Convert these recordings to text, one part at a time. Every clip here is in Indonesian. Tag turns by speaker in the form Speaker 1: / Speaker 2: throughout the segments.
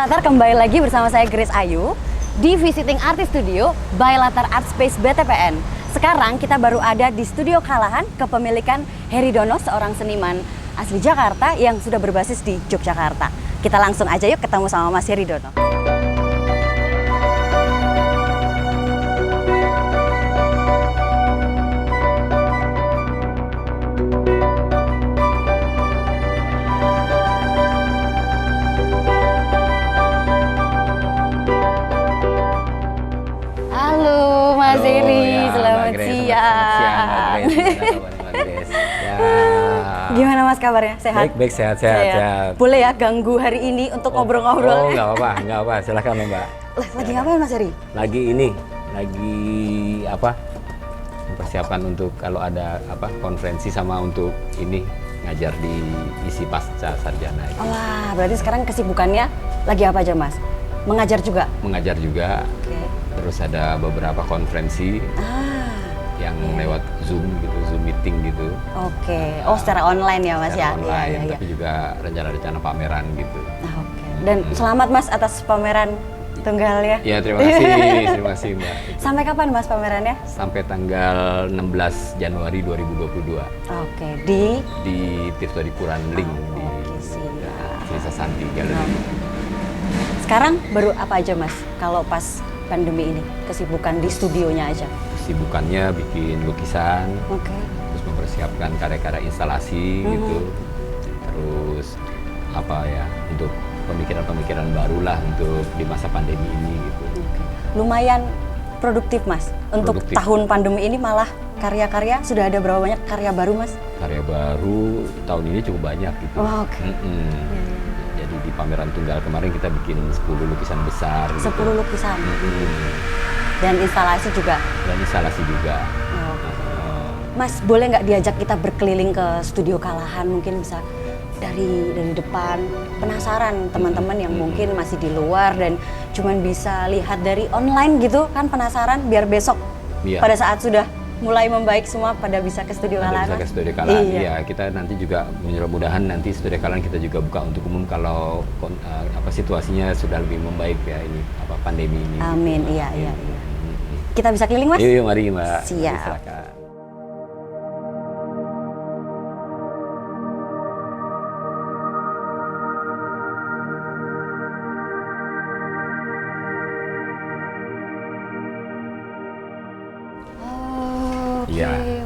Speaker 1: Latar kembali lagi bersama saya Grace Ayu di Visiting Artist Studio by Latar Art Space BTPN. Sekarang kita baru ada di Studio Kalahan kepemilikan Heri Dono, seorang seniman asli Jakarta yang sudah berbasis di Yogyakarta. Kita langsung aja yuk ketemu sama Mas Heri Dono. Mas Heri, selamat siang. Gimana Mas kabarnya? Sehat?
Speaker 2: Baik, sehat.
Speaker 1: Boleh ya ganggu hari ini untuk ngobrol-ngobrol?
Speaker 2: Oh, nggak apa-apa. Silakan Mbak.
Speaker 1: Lagi ngapain Mas Heri?
Speaker 2: Lagi mempersiapkan untuk kalau ada konferensi sama untuk ini ngajar di isi pasca sarjana.
Speaker 1: Wah, berarti sekarang kesibukannya lagi apa aja Mas? Mengajar juga?
Speaker 2: Mengajar juga.
Speaker 1: Okay.
Speaker 2: Terus ada beberapa konferensi yang lewat Zoom meeting gitu.
Speaker 1: Oke. Oh, secara online ya Mas ya?
Speaker 2: Online, tapi juga rencana-rencana pameran gitu.
Speaker 1: Oke. Dan selamat Mas atas pameran tunggalnya.
Speaker 2: Ya, terima kasih Mbak.
Speaker 1: Sampai kapan Mas pamerannya?
Speaker 2: Sampai tanggal 16 Januari 2022.
Speaker 1: Oke.
Speaker 2: Di Tirto Dipuran Link di Desa Santi Galeri.
Speaker 1: Sekarang baru apa aja Mas kalau pas pandemi ini? Kesibukan di studionya aja?
Speaker 2: Kesibukannya bikin lukisan, terus mempersiapkan karya-karya instalasi gitu. Terus untuk pemikiran-pemikiran baru lah untuk di masa pandemi ini gitu.
Speaker 1: Lumayan produktif Mas. Untuk tahun pandemi ini malah karya-karya sudah ada berapa banyak karya baru Mas? Karya
Speaker 2: baru tahun ini cukup banyak gitu. Jadi di pameran tunggal kemarin kita bikin 10 lukisan besar.
Speaker 1: 10 lukisan. Dan instalasi juga. Mas, boleh nggak diajak kita berkeliling ke Studio Kalahan? Mungkin bisa dari depan. Penasaran teman-teman yang mungkin masih di luar dan cuman bisa lihat dari online gitu kan, penasaran biar besok pada saat sudah mulai membaik semua pada bisa ke Studio Kalahan.
Speaker 2: Bisa ke Studio Kalahan. Iya, kita nanti juga mudah-mudahan nanti Studio Kalahan kita juga buka untuk umum kalau situasinya sudah lebih membaik ya ini pandemi ini.
Speaker 1: Amin. Iya. Kita bisa keliling Mas?
Speaker 2: Yuk, mari Mbak.
Speaker 1: Siap.
Speaker 2: Silakan.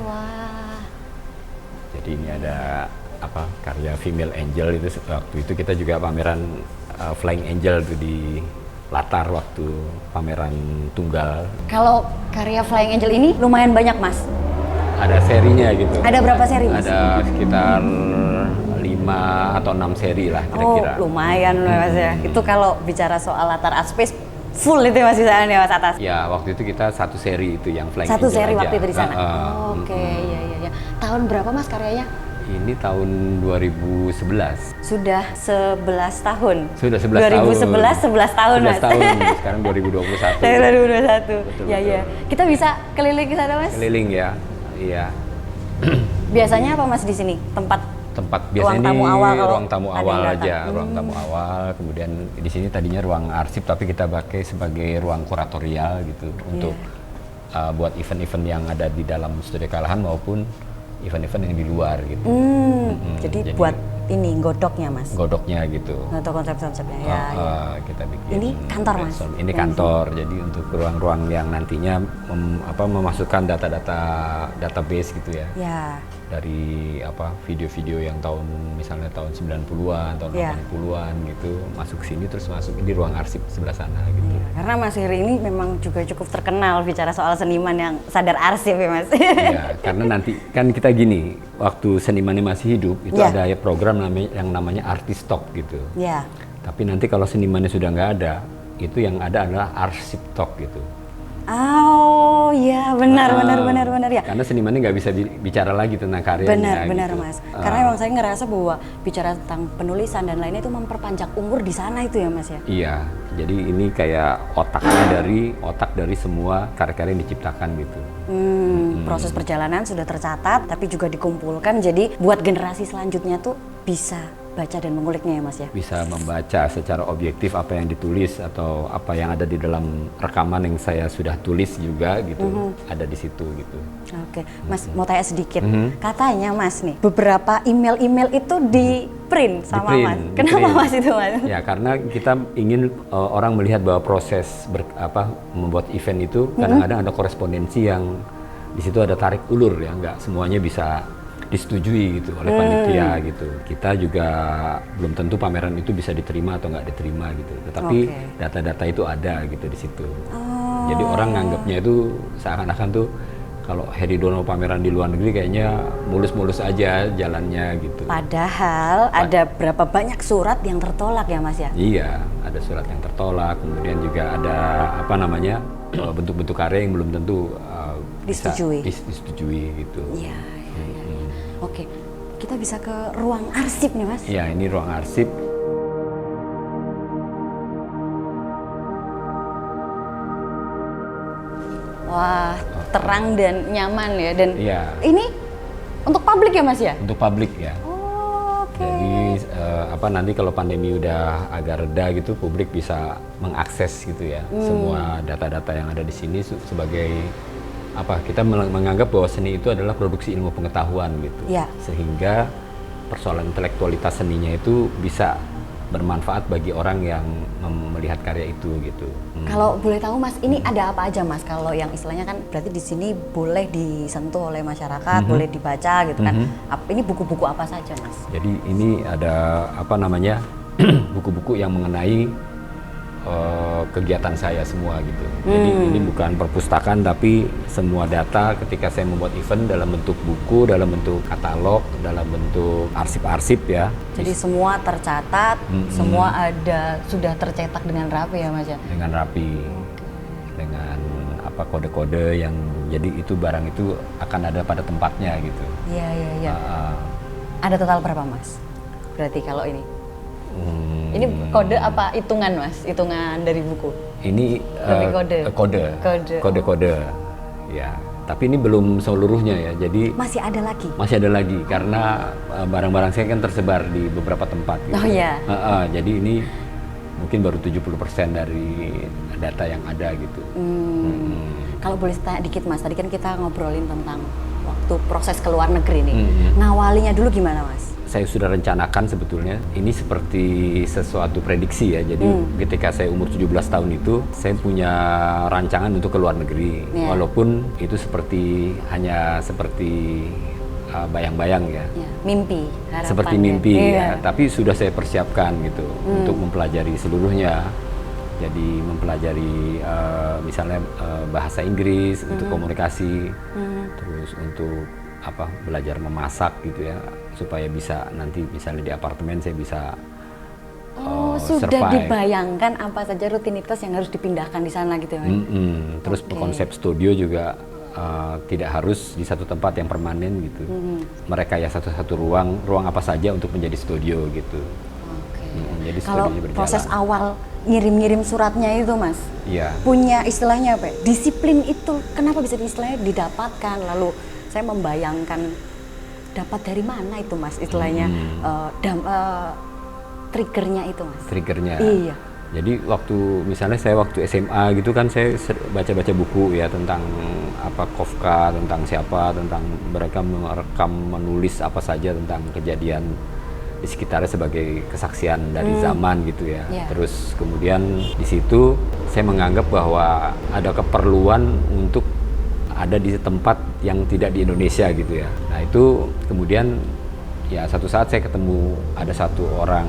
Speaker 1: Wah.
Speaker 2: Jadi ini ada karya Female Angel itu waktu itu kita juga pameran Flying Angel itu di Latar waktu pameran tunggal. Kalau
Speaker 1: karya Flying Angel ini lumayan banyak Mas?
Speaker 2: Ada serinya gitu.
Speaker 1: Ada berapa seri Mas?
Speaker 2: Ada sekitar 5 atau 6 seri lah kira-kira.
Speaker 1: Oh, lumayan Mas ya. Itu kalau bicara soal Latar Art Space full itu Mas di sana ya Mas atas?
Speaker 2: Ya, waktu itu kita satu seri itu yang Flying
Speaker 1: Angel. Satu seri
Speaker 2: aja.
Speaker 1: waktu itu di sana? Oke. Iya. Tahun berapa Mas karyanya?
Speaker 2: Ini tahun 2011.
Speaker 1: Sudah 11 tahun?
Speaker 2: Sudah 11 tahun.
Speaker 1: 11 tahun Mas?
Speaker 2: 11 tahun, sekarang 2021.
Speaker 1: 2021,
Speaker 2: betul.
Speaker 1: Kita bisa keliling ke sana Mas?
Speaker 2: Keliling ya, iya.
Speaker 1: Biasanya apa Mas di sini? Tempat
Speaker 2: biasanya
Speaker 1: ruang tamu awal,
Speaker 2: ruang tamu awal aja, ruang tamu awal. Kemudian di sini tadinya ruang arsip, tapi kita pakai sebagai ruang kuratorial gitu untuk buat event-event yang ada di dalam Studio Kalahan maupun event-event yang di luar gitu.
Speaker 1: Jadi buat ini godoknya Mas?
Speaker 2: Godoknya gitu.
Speaker 1: Atau konsep-konsepnya
Speaker 2: kita bikin.
Speaker 1: Ini kantor Mas?
Speaker 2: Ini kantor, jadi untuk ruang-ruang yang nantinya memasukkan data-data database gitu ya. Dari video-video yang misalnya tahun 90-an, tahun 80-an gitu, masuk sini terus masuk di ruang arsip sebelah sana gitu.
Speaker 1: Karena Mas Heri ini memang juga cukup terkenal bicara soal seniman yang sadar arsip ya Mas.
Speaker 2: Iya, karena nanti kan kita gini, waktu senimannya masih hidup itu ada program yang namanya Artist Talk gitu. Tapi nanti kalau senimannya sudah nggak ada, itu yang ada adalah arsip talk gitu.
Speaker 1: Oh iya, benar ya.
Speaker 2: Karena senimannya nggak bisa bicara lagi tentang karyanya.
Speaker 1: Benar
Speaker 2: gitu.
Speaker 1: Mas. Karena emang saya ngerasa bahwa bicara tentang penulisan dan lainnya itu memperpanjang umur di sana itu ya Mas ya.
Speaker 2: Iya, jadi ini kayak otak dari semua karya-karya yang diciptakan gitu.
Speaker 1: Proses perjalanan sudah tercatat, tapi juga dikumpulkan. Jadi buat generasi selanjutnya tuh bisa baca dan menguliknya ya Mas ya?
Speaker 2: Bisa membaca secara objektif apa yang ditulis atau apa yang ada di dalam rekaman yang saya sudah tulis juga gitu, ada di situ gitu.
Speaker 1: Oke, Mas mau tanya sedikit. Katanya Mas nih, beberapa email-email itu di print sama Mas. Kenapa Mas itu Mas?
Speaker 2: Ya karena kita ingin orang melihat bahwa proses membuat event itu kadang-kadang ada korespondensi yang di situ ada tarik ulur ya, nggak semuanya bisa disetujui gitu oleh panitia gitu. Kita juga belum tentu pameran itu bisa diterima atau nggak diterima gitu. Tetapi data-data itu ada gitu di situ. Jadi orang nganggapnya itu seakan-akan tuh kalau Hedi Dono pameran di luar negeri kayaknya mulus-mulus aja jalannya gitu.
Speaker 1: Padahal ada berapa banyak surat yang tertolak ya Mas ya?
Speaker 2: Iya, ada surat yang tertolak. Kemudian juga ada bentuk-bentuk karya yang belum tentu disetujui gitu.
Speaker 1: Iya. Oke, kita bisa ke ruang arsip nih Mas.
Speaker 2: Iya, ini ruang arsip.
Speaker 1: Wah, terang dan nyaman ya. Dan ini untuk publik ya Mas ya?
Speaker 2: Untuk publik ya. Jadi nanti kalau pandemi udah agak reda gitu, publik bisa mengakses gitu ya semua data-data yang ada di sini sebagai kita menganggap bahwa seni itu adalah produksi ilmu pengetahuan gitu, sehingga persoalan intelektualitas seninya itu bisa bermanfaat bagi orang yang melihat karya itu gitu.
Speaker 1: Kalau boleh tahu Mas, ini ada apa aja Mas? Kalau yang istilahnya kan berarti di sini boleh disentuh oleh masyarakat, boleh dibaca gitu kan? Ini buku-buku apa saja Mas?
Speaker 2: Jadi ini ada buku-buku yang mengenai kegiatan saya semua gitu. Jadi ini bukan perpustakaan tapi semua data ketika saya membuat event dalam bentuk buku, dalam bentuk katalog, dalam bentuk arsip-arsip ya.
Speaker 1: Jadi semua tercatat, semua sudah tercetak dengan rapi ya Mas ya?
Speaker 2: Dengan rapi. Dengan kode-kode yang jadi itu barang itu akan ada pada tempatnya gitu.
Speaker 1: Iya. Ada total berapa Mas? Berarti kalau ini? Ini kode apa hitungan Mas? Hitungan dari buku?
Speaker 2: Ini kode. Ya, tapi ini belum seluruhnya ya. Jadi
Speaker 1: masih ada lagi.
Speaker 2: Masih ada lagi karena barang-barang saya kan tersebar di beberapa tempat gitu.
Speaker 1: Oh iya.
Speaker 2: Jadi ini mungkin baru 70% dari data yang ada gitu.
Speaker 1: Kalau boleh tanya dikit Mas, tadi kan kita ngobrolin tentang waktu proses ke luar negeri nih. Ngawalinya dulu gimana Mas?
Speaker 2: Saya sudah rencanakan sebetulnya, ini seperti sesuatu prediksi ya. Jadi ketika saya umur 17 tahun itu, saya punya rancangan untuk ke luar negeri. Walaupun itu hanya seperti bayang-bayang ya.
Speaker 1: Mimpi, harapan.
Speaker 2: Seperti mimpi ya, tapi sudah saya persiapkan gitu untuk mempelajari seluruhnya. Jadi mempelajari misalnya bahasa Inggris untuk komunikasi, terus untuk belajar memasak gitu ya, supaya bisa nanti misalnya di apartemen saya bisa
Speaker 1: sudah
Speaker 2: survive.
Speaker 1: Dibayangkan apa saja rutinitas yang harus dipindahkan di sana gitu ya.
Speaker 2: Terus konsep studio juga tidak harus di satu tempat yang permanen gitu. Mereka ya satu ruang apa saja untuk menjadi studio gitu. Jadi
Speaker 1: kalau proses awal ngirim suratnya itu Mas, punya istilahnya apa ya? Disiplin itu kenapa bisa istilahnya didapatkan, lalu saya membayangkan dapat dari mana itu Mas istilahnya triggernya itu Mas.
Speaker 2: Triggernya.
Speaker 1: Iya.
Speaker 2: Jadi misalnya saya waktu SMA gitu kan saya baca-baca buku ya tentang Kafka, tentang tentang mereka menulis apa saja tentang kejadian di sekitarnya sebagai kesaksian dari zaman gitu ya. Terus kemudian di situ saya menganggap bahwa ada keperluan untuk ada di tempat yang tidak di Indonesia gitu ya. Nah itu kemudian ya satu saat saya ketemu ada satu orang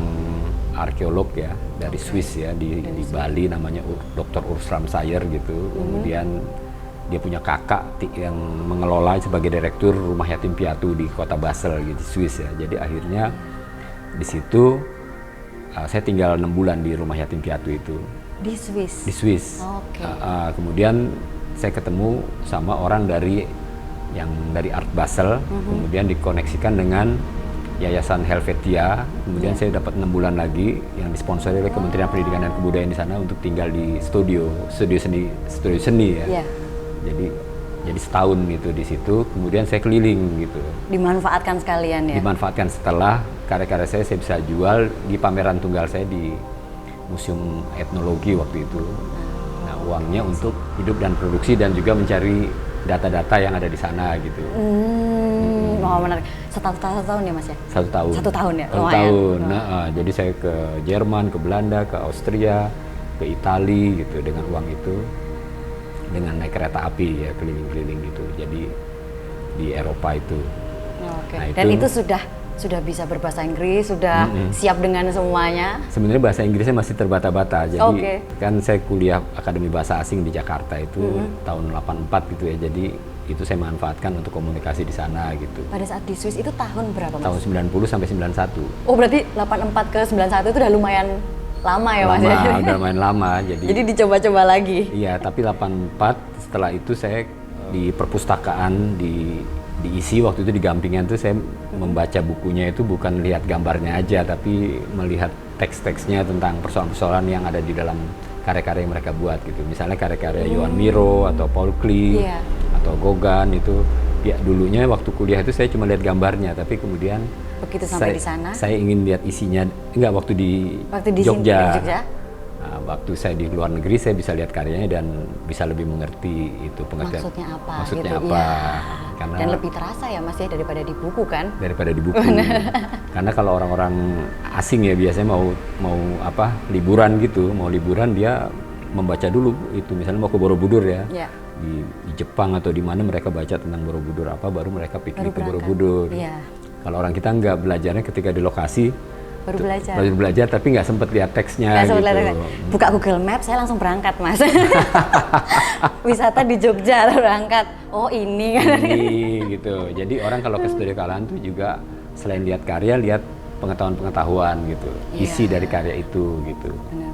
Speaker 2: arkeolog ya dari Swiss ya di Bali, namanya Dr. Urs Ramsayer gitu. Kemudian dia punya kakak yang mengelola sebagai direktur rumah yatim piatu di kota Basel gitu, Swiss ya. Jadi akhirnya di situ saya tinggal 6 bulan di rumah yatim piatu itu.
Speaker 1: Di Swiss?
Speaker 2: Di Swiss. Kemudian saya ketemu sama orang dari Art Basel, kemudian dikoneksikan dengan Yayasan Helvetia. Kemudian saya dapat 6 bulan lagi yang disponsori oleh Kementerian Pendidikan dan Kebudayaan di sana untuk tinggal di studio seni ya. Jadi setahun gitu di situ. Kemudian saya keliling gitu.
Speaker 1: Dimanfaatkan sekalian ya.
Speaker 2: Dimanfaatkan setelah karya-karya saya bisa jual di pameran tunggal saya di Museum Etnologi waktu itu. Nah, uangnya untuk hidup dan produksi dan juga mencari data-data yang ada di sana gitu.
Speaker 1: Oh, menarik. Satu tahun ya Mas ya?
Speaker 2: 1 tahun.
Speaker 1: 1 tahun ya?
Speaker 2: 1 tahun. Nah, jadi saya ke Jerman, ke Belanda, ke Austria, ke Italia gitu dengan uang itu. Dengan naik kereta api ya, keliling-keliling gitu. Jadi di Eropa itu.
Speaker 1: Oke. Nah, dan itu sudah bisa berbahasa Inggris, sudah siap dengan semuanya.
Speaker 2: Sebenarnya bahasa Inggrisnya masih terbata-bata. Jadi kan saya kuliah Akademi Bahasa Asing di Jakarta itu tahun 84 gitu ya. Jadi itu saya manfaatkan untuk komunikasi di sana gitu.
Speaker 1: Pada saat di Swiss itu tahun berapa Mas?
Speaker 2: Tahun 90 sampai 91.
Speaker 1: Oh, berarti 84 ke 91 itu udah lumayan lama ya Mas?
Speaker 2: Lama, udah lumayan lama.
Speaker 1: Jadi dicoba-coba lagi?
Speaker 2: Iya, tapi 84 setelah itu saya di perpustakaan diisi waktu itu di Gampingan tuh saya membaca bukunya itu bukan lihat gambarnya aja tapi melihat teks-teksnya tentang persoalan-persoalan yang ada di dalam karya-karya yang mereka buat gitu. Misalnya karya-karya Johan Miro atau Paul Klee atau Gauguin itu ya dulunya waktu kuliah itu saya cuma lihat gambarnya tapi kemudian
Speaker 1: begitu sampai di sana
Speaker 2: saya ingin lihat isinya waktu di Jogja. Nah, waktu saya di luar negeri saya bisa lihat karyanya dan bisa lebih mengerti itu pengertian maksudnya
Speaker 1: gitu,
Speaker 2: apa
Speaker 1: ya.
Speaker 2: Karena
Speaker 1: dan lebih terasa ya Mas ya daripada di buku kan?
Speaker 2: Daripada di buku. Karena kalau orang-orang asing ya biasanya mau liburan gitu, mau liburan dia membaca dulu itu misalnya mau ke Borobudur ya. Di Jepang atau di mana mereka baca tentang Borobudur apa baru mereka piknik ke Borobudur. Kalau orang kita nggak belajarnya ketika di lokasi
Speaker 1: baru
Speaker 2: belajar tapi nggak sempet lihat teksnya gitu.
Speaker 1: Buka Google Maps saya langsung berangkat Mas. Wisata di Jogja berangkat. Oh ini kan. Ini
Speaker 2: gitu. Jadi orang kalau ke Studio Kalahan tuh juga selain lihat karya lihat pengetahuan gitu. Isi dari karya itu gitu.
Speaker 1: Benar.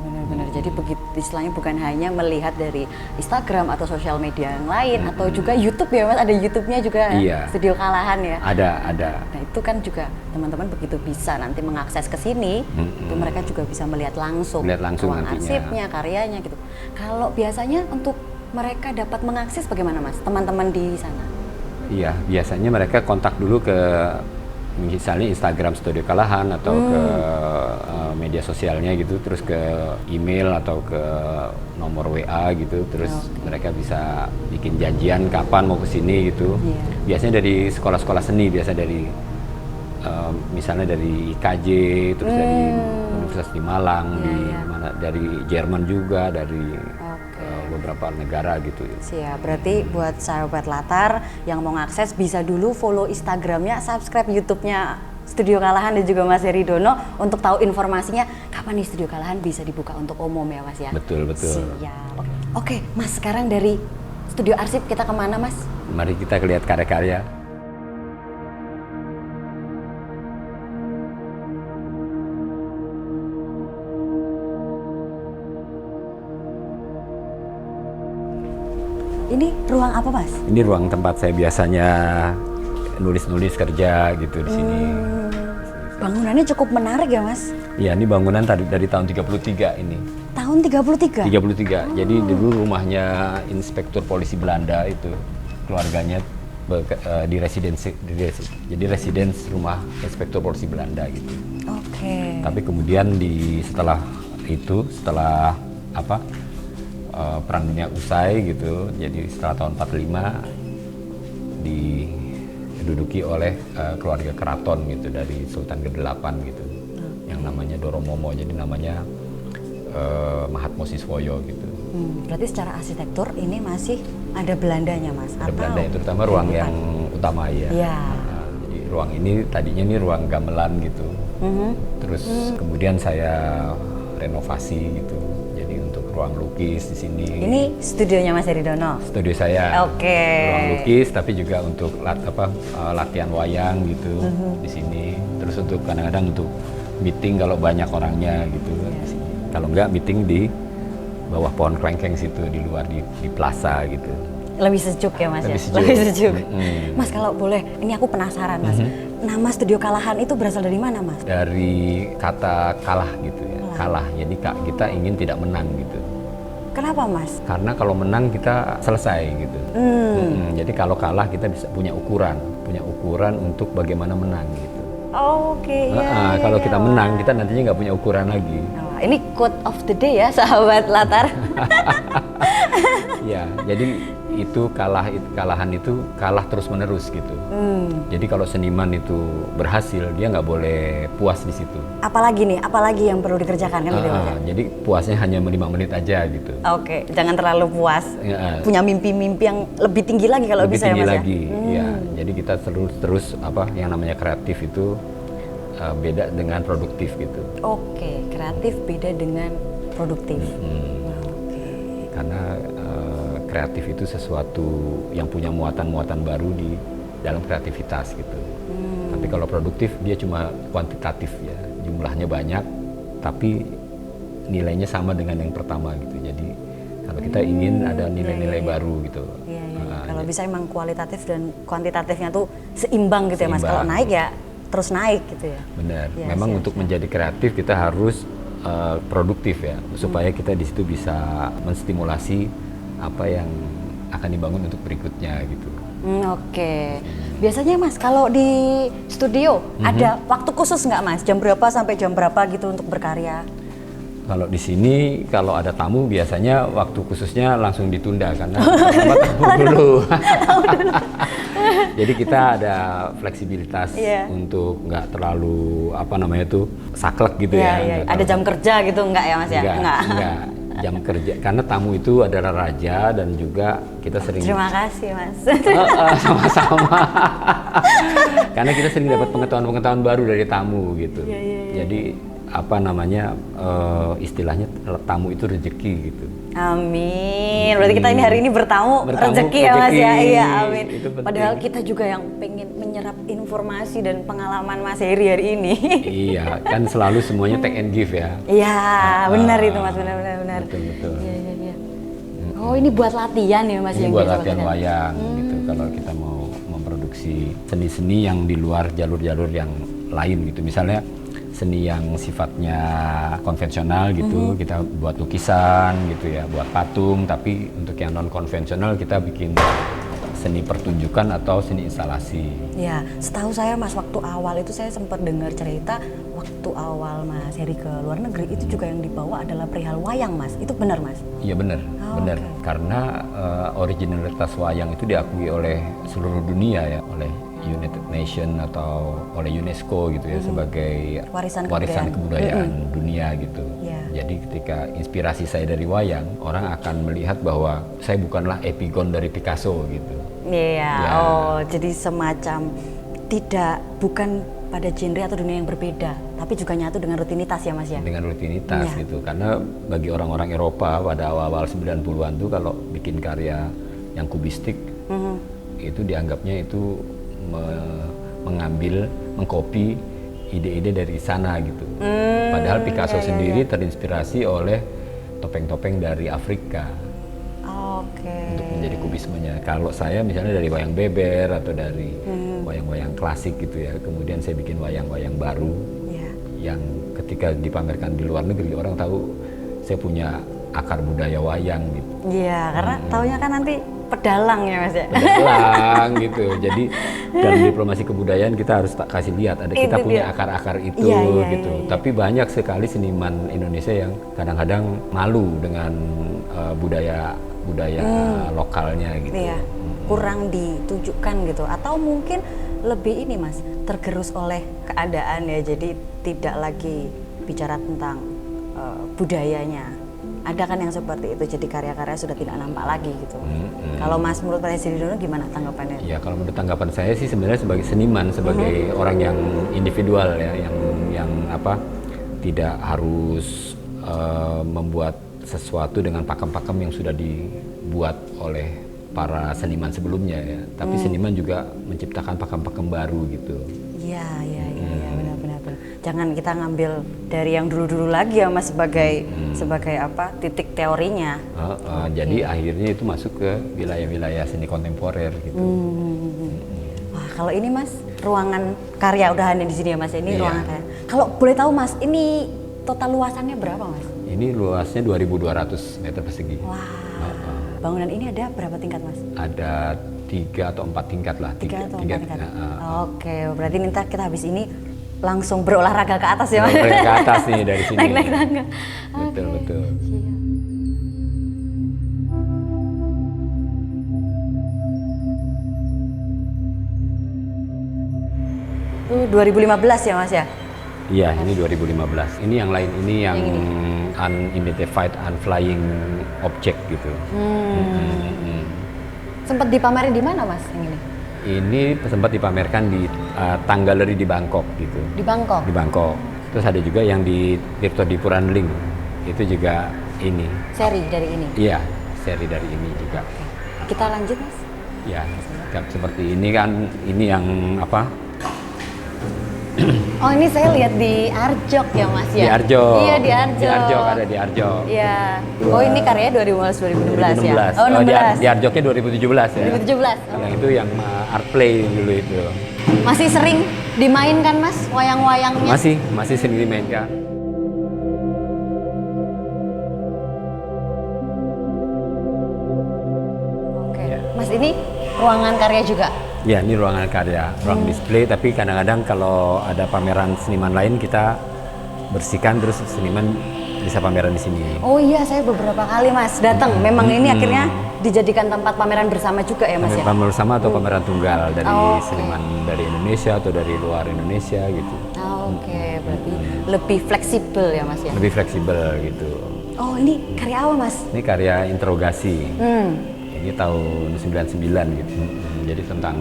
Speaker 1: Jadi begitu istilahnya bukan hanya melihat dari Instagram atau sosial media yang lain atau juga YouTube ya Mas, ada YouTube-nya juga Studio Kalahan ya.
Speaker 2: Ada.
Speaker 1: Nah, itu kan juga teman-teman begitu bisa nanti mengakses ke sini, itu mereka juga bisa melihat langsung ruang arsipnya, karyanya gitu. Kalau biasanya untuk mereka dapat mengakses bagaimana Mas, teman-teman di sana? Iya,
Speaker 2: biasanya mereka kontak dulu ke misalnya Instagram Studio Kalahan atau ke media sosialnya gitu, terus ke email atau ke nomor WA gitu, terus mereka bisa bikin janjian kapan mau kesini gitu. Biasanya dari sekolah-sekolah seni, biasa dari misalnya dari IKJ, terus dari Universitas di Malang, dari Jerman juga, dari beberapa negara gitu.
Speaker 1: Siap, berarti buat sahabat Latar yang mau ngakses bisa dulu follow Instagramnya, subscribe YouTube-nya Studio Kalahan dan juga Mas Heri Dono untuk tahu informasinya kapan nih Studio Kalahan bisa dibuka untuk umum ya Mas ya.
Speaker 2: Betul.
Speaker 1: Siap. Oke, Mas sekarang dari Studio Arsip kita kemana Mas?
Speaker 2: Mari kita lihat karya-karya.
Speaker 1: Ini ruang apa Mas?
Speaker 2: Ini ruang tempat saya biasanya nulis-nulis kerja gitu di sini.
Speaker 1: Bangunannya cukup menarik ya Mas?
Speaker 2: Iya, ini bangunan dari tahun 33 ini.
Speaker 1: Tahun 33?
Speaker 2: 33. Jadi dulu rumahnya Inspektur Polisi Belanda itu keluarganya di residensi. Jadi residence rumah Inspektur Polisi Belanda gitu. Tapi kemudian setelah Perang Dunia usai gitu, jadi setelah tahun 45 diduduki oleh keluarga keraton gitu dari Sultan ke-8 gitu, yang namanya Doromomo, jadi namanya Mahatmo Siswoyo gitu.
Speaker 1: Berarti secara arsitektur ini masih ada Belandanya Mas?
Speaker 2: Ada Belandanya, terutama ruang yang utama ya. Jadi ruang ini tadinya ini ruang gamelan gitu, terus kemudian saya renovasi gitu. Ruang lukis di sini.
Speaker 1: Ini studionya Mas Heri Dono?
Speaker 2: Studio saya. Ruang lukis, tapi juga untuk latihan wayang gitu di sini. Terus untuk kadang-kadang untuk meeting kalau banyak orangnya gitu. Kalau enggak meeting di bawah pohon klengkeng situ di luar di plaza gitu.
Speaker 1: Lebih sejuk ya Mas? Lebih sejuk. Mas kalau boleh, ini aku penasaran Mas. Nama Studio Kalahan itu berasal dari mana Mas?
Speaker 2: Dari kata kalah gitu ya. Kalah, jadi kita ingin tidak menang gitu.
Speaker 1: Kenapa Mas?
Speaker 2: Karena kalau menang kita selesai gitu. Jadi kalau kalah kita bisa punya ukuran untuk bagaimana menang gitu.
Speaker 1: Oke, iya.
Speaker 2: Kalau kita menang, kita nantinya nggak punya ukuran lagi.
Speaker 1: Ini quote of the day ya, sahabat Latar.
Speaker 2: Ya, jadi itu kalahan itu kalah terus menerus gitu. Jadi kalau seniman itu berhasil, dia nggak boleh puas di situ.
Speaker 1: Apalagi yang perlu dikerjakan kan?
Speaker 2: Jadi puasnya hanya 5 menit aja gitu.
Speaker 1: Oke, jangan terlalu puas. Punya mimpi-mimpi yang lebih tinggi lagi kalau
Speaker 2: lebih
Speaker 1: bisa
Speaker 2: tinggi
Speaker 1: ya Mas
Speaker 2: lagi.
Speaker 1: ya.
Speaker 2: Jadi kita terus apa yang namanya kreatif itu beda dengan produktif gitu.
Speaker 1: Oke, kreatif beda dengan produktif.
Speaker 2: Karena kreatif itu sesuatu yang punya muatan-muatan baru di dalam kreativitas gitu. Tapi kalau produktif dia cuma kuantitatif ya, jumlahnya banyak, tapi nilainya sama dengan yang pertama gitu. Jadi kalau kita ingin ada nilai-nilai baru gitu.
Speaker 1: Kalau bisa emang kualitatif dan kuantitatifnya tuh seimbang gitu ya Mas. Kalau naik ya terus naik gitu ya.
Speaker 2: Benar. Memang untuk menjadi kreatif kita harus produktif ya, supaya kita di situ bisa menstimulasi apa yang akan dibangun untuk berikutnya gitu.
Speaker 1: Oke. Biasanya Mas kalau di studio ada waktu khusus nggak Mas? Jam berapa sampai jam berapa gitu untuk berkarya?
Speaker 2: Kalau di sini kalau ada tamu biasanya waktu khususnya langsung ditunda karena tamu dulu. Jadi kita ada fleksibilitas untuk nggak terlalu saklek gitu ya.
Speaker 1: Ada jam kerja gitu nggak ya Mas ya?
Speaker 2: Enggak. Jam kerja karena tamu itu adalah raja dan juga kita sering.
Speaker 1: Terima kasih Mas.
Speaker 2: Sama-sama. Karena kita sering dapat pengetahuan baru dari tamu gitu. Jadi istilahnya tamu itu rezeki gitu.
Speaker 1: Amin. Berarti kita ini hari ini bertamu rezeki ya Mas ya. Iya, amin. Padahal kita juga yang pengen menyerap informasi dan pengalaman Mas Heri hari ini.
Speaker 2: Iya, kan selalu semuanya take and give ya.
Speaker 1: Iya, benar itu Mas, benar.
Speaker 2: Betul.
Speaker 1: Iya. Oh, ini buat latihan ya Mas?
Speaker 2: Ini buat latihan wayang gitu. Kalau kita mau memproduksi seni-seni yang di luar jalur-jalur yang lain gitu. Misalnya seni yang sifatnya konvensional gitu, kita buat lukisan gitu ya, buat patung. Tapi untuk yang non konvensional kita bikin seni pertunjukan atau seni instalasi. Ya,
Speaker 1: setahu saya Mas, waktu awal itu saya sempat dengar cerita waktu awal Mas Heri ke luar negeri itu juga yang dibawa adalah perihal wayang Mas. Itu benar Mas?
Speaker 2: Iya benar, benar. Okay. Karena originalitas wayang itu diakui oleh seluruh dunia ya, oleh United Nation atau oleh UNESCO gitu ya, sebagai warisan kebudayaan dunia gitu. Jadi ketika inspirasi saya dari wayang, orang akan melihat bahwa saya bukanlah epigon dari Picasso gitu. Oh, jadi semacam bukan pada genre atau dunia yang berbeda, tapi juga nyatu dengan rutinitas ya Mas ya? Dengan rutinitas gitu, karena bagi orang-orang Eropa pada awal-awal 90-an tuh kalau bikin karya yang kubistik, itu dianggapnya itu mengkopi ide-ide dari sana gitu. Padahal Picasso sendiri terinspirasi oleh topeng-topeng dari Afrika untuk menjadi kubismenya. Kalau saya misalnya dari wayang beber atau dari wayang-wayang klasik gitu ya, kemudian saya bikin wayang-wayang baru yang ketika dipamerkan di luar negeri orang tahu saya punya akar budaya wayang gitu. Iya, karena taunya kan nanti pedalang ya Mas ya. Pedalang gitu. Jadi dalam diplomasi kebudayaan kita harus kasih lihat ada kita punya akar-akar itu gitu. Tapi banyak sekali seniman Indonesia yang kadang-kadang malu dengan budaya lokalnya gitu. Iya. Kurang ditunjukkan gitu, atau mungkin lebih ini Mas, tergerus oleh keadaan ya, jadi tidak lagi bicara tentang budayanya. Ada kan yang seperti itu, jadi karya-karya sudah tidak nampak lagi gitu. Kalau Mas menurut Presiden dulu gimana tanggapannya? Ya kalau menurut tanggapan saya sih sebenarnya sebagai seniman, sebagai orang yang individual ya, yang tidak harus membuat sesuatu dengan pakem-pakem yang sudah dibuat oleh para seniman sebelumnya ya. Tapi seniman juga menciptakan pakem-pakem baru gitu. Iya, benar. Jangan kita ngambil dari yang dulu-dulu lagi ya Mas sebagai titik teorinya. Jadi akhirnya itu masuk ke wilayah-wilayah seni kontemporer gitu. Wah, kalau ini Mas, ruangan karya udah ada di sini ya Mas. Ini ruangan karya. Kalau boleh tahu Mas, ini total luasannya berapa Mas? Ini luasnya 2.200 meter persegi. Wah. Bangunan ini ada berapa tingkat Mas? Ada 3 atau 4 tingkat lah. 3 atau 4 tingkat. Oke, berarti nanti kita habis ini
Speaker 1: langsung berolahraga ke atas ya Mas?
Speaker 2: Berolahraga ke atas nih dari sini.
Speaker 1: Naik-naik tangga.
Speaker 2: Betul, betul.
Speaker 1: Itu 2015 ya Mas ya?
Speaker 2: Iya, ini 2015. Ini yang lain, ini yang unidentified, unflying object gitu.
Speaker 1: Sempat dipamerin di mana Mas yang ini?
Speaker 2: Ini sempat dipamerkan di Tanggaleri di Bangkok gitu.
Speaker 1: Di Bangkok?
Speaker 2: Di Bangkok. Terus ada juga yang di Tirto di Puranling. Itu juga ini.
Speaker 1: Seri dari ini?
Speaker 2: Iya, seri dari ini juga.
Speaker 1: Kita lanjut Mas?
Speaker 2: Ya, seperti ini kan, ini yang apa?
Speaker 1: Oh ini saya lihat di Arjok ya Mas ya?
Speaker 2: Di Arjok.
Speaker 1: Iya di Arjok.
Speaker 2: Di Arjok, ada di Arjok.
Speaker 1: Iya. Oh ini karyanya 2016 ya?
Speaker 2: 2016.
Speaker 1: Oh 16.
Speaker 2: Di Arjoknya 2017 ya.
Speaker 1: 2017. Oh.
Speaker 2: Yang itu yang art play dulu itu.
Speaker 1: Masih sering dimainkan Mas wayang-wayangnya?
Speaker 2: Masih sering dimainkan.
Speaker 1: Oke. Mas ini ruangan karya juga?
Speaker 2: Ya, ini ruangan karya, ruang display. Tapi kadang-kadang kalau ada pameran seniman lain kita bersihkan terus seniman bisa pameran di sini.
Speaker 1: Oh iya, saya beberapa kali Mas datang. Memang ini akhirnya dijadikan tempat pameran bersama juga ya Mas ya?
Speaker 2: Pameran bersama atau pameran tunggal dari seniman dari Indonesia atau dari luar Indonesia gitu.
Speaker 1: Oke, berarti lebih fleksibel ya Mas ya?
Speaker 2: Lebih fleksibel gitu.
Speaker 1: Oh ini karya apa Mas?
Speaker 2: Ini karya interogasi. Ini tahun 99 gitu. Jadi tentang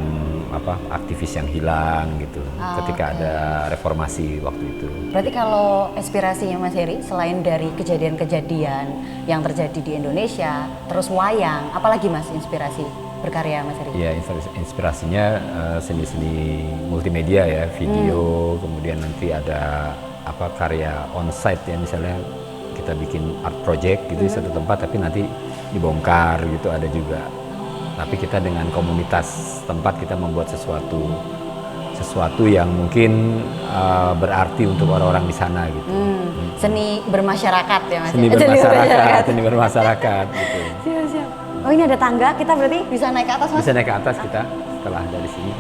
Speaker 2: apa aktivis yang hilang gitu ketika ada reformasi waktu itu.
Speaker 1: Berarti kalau inspirasinya Mas Heri selain dari kejadian-kejadian yang terjadi di Indonesia, terus wayang, apalagi Mas inspirasi berkarya Mas Heri?
Speaker 2: Iya, inspirasinya seni-seni multimedia ya, video, kemudian nanti ada apa karya on-site ya, misalnya kita bikin art project gitu di satu tempat tapi nanti dibongkar gitu ada juga. Tapi kita dengan komunitas tempat kita membuat sesuatu yang mungkin berarti untuk orang-orang di sana gitu.
Speaker 1: Seni bermasyarakat ya Mas?
Speaker 2: Seni bermasyarakat gitu.
Speaker 1: Siap. Oh ini ada tangga, kita berarti bisa naik ke atas Mas?
Speaker 2: Bisa naik ke atas kita setelah dari sini.